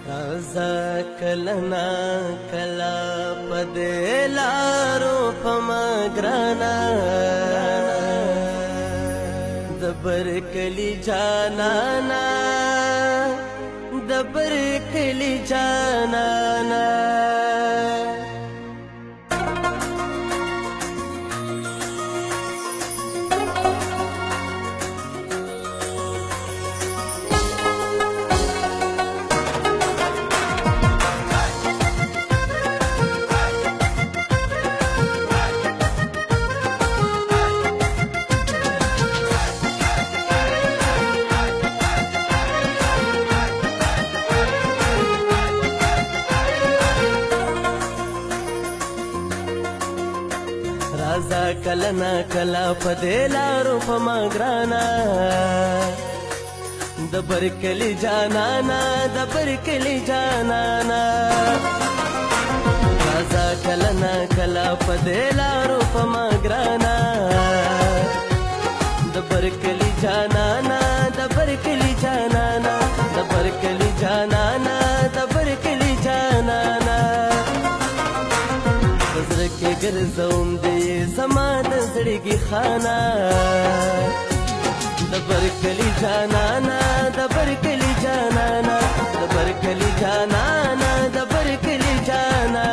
राजा कलना कला पदेलारो पमग्राना दबर कली जाना दबर कली जाना राजा कलना कला पदेलारो पमग्राना दबर कली जाना दबर कली जाना राजा कलना कला पदेलारो पमग्राना दबर कली जाना दबर कली जाना दबर कली जाना दबर कली जाना के गर्जों दे समान जड़गी खाना दबर कली जाना दबर कली जाना दबर कली जाना दबर कली जाना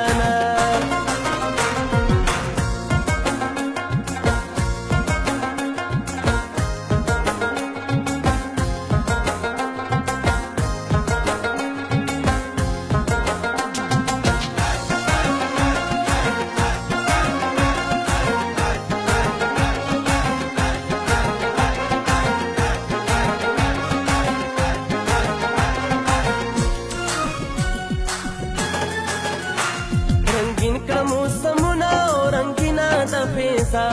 रंगीन क्रमो समुना रंगीना दफेसा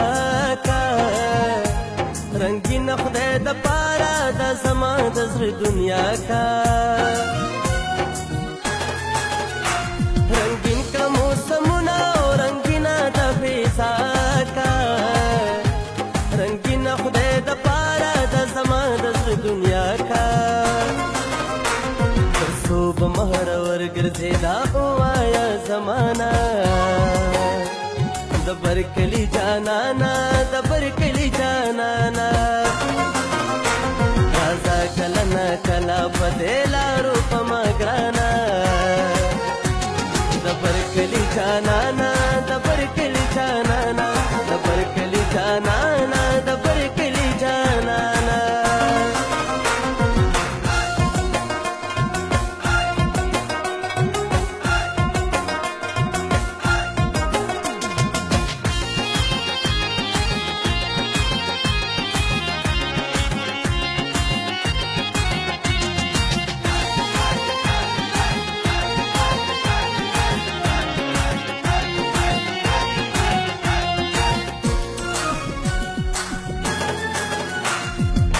का रंगीन खुदे द पारा द समा दजर दुनिया का रंगीन क्रमो समुना रंगीना दफेसा का रंगीन खुदे द पारा द समा दजर दुनिया का सोब महरवर गिरजेदा आया जमाना दबर कली जाना दबर कली जाना राजा कलना कला पदेला रूप मगराना दबर कली जाना दबर कली जाना दबर कली जाना दबर कली जाना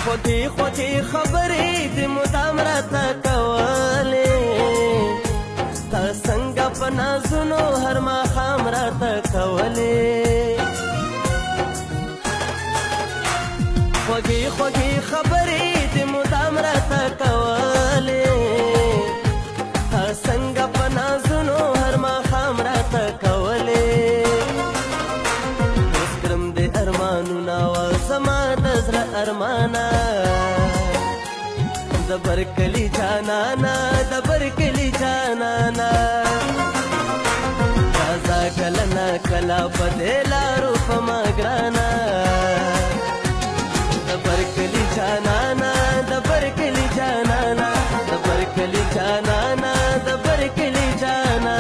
खोटी खोटी खबरे दे मुदाम राता कवाले ता संग पना सुनो हर मा खाम राता कवाले खोटी खोटी खबरे दे मुदाम राता कवाले ता संग पना सुनो हर मा खाम राता कवाले मुस्करम दे अरमानु नावा समा नजर अरमाना दबर कली जाना दबर कली जाना राजा कलना कला पदेला रूप मगराना दबर कली जाना दबर कली जाना दबर कली जाना दबर कली जाना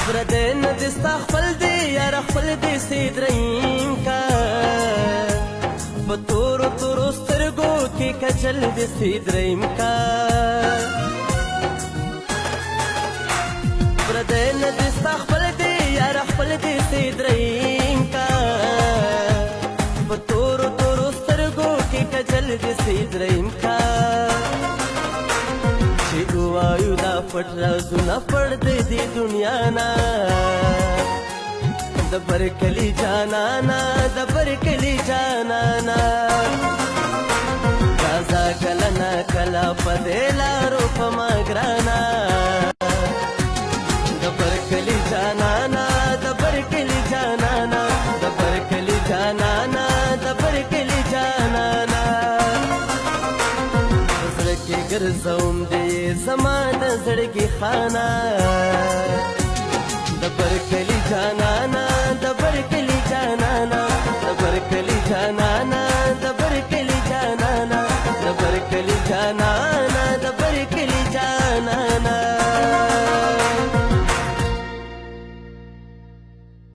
بردين تستخفل دي يا رخفل دي سيد ريمكا بطور طور استرقو كي كجل دي سيد ريمكا بردين تستخفل دي يا رخفل دي سيد ريمكا بطور طور پټ رازونه پړدې دې دنیا نه د برکلي جانانا د برکلي جانانا راځه کله نه کله په دې لارو په ما ګرانا د برکلي جانانا د برکلي جانانا د برکلي جانانا د برکلي جانانا زړه کې ګرځوم دې زما د زړګي خانه د برکلي جانانا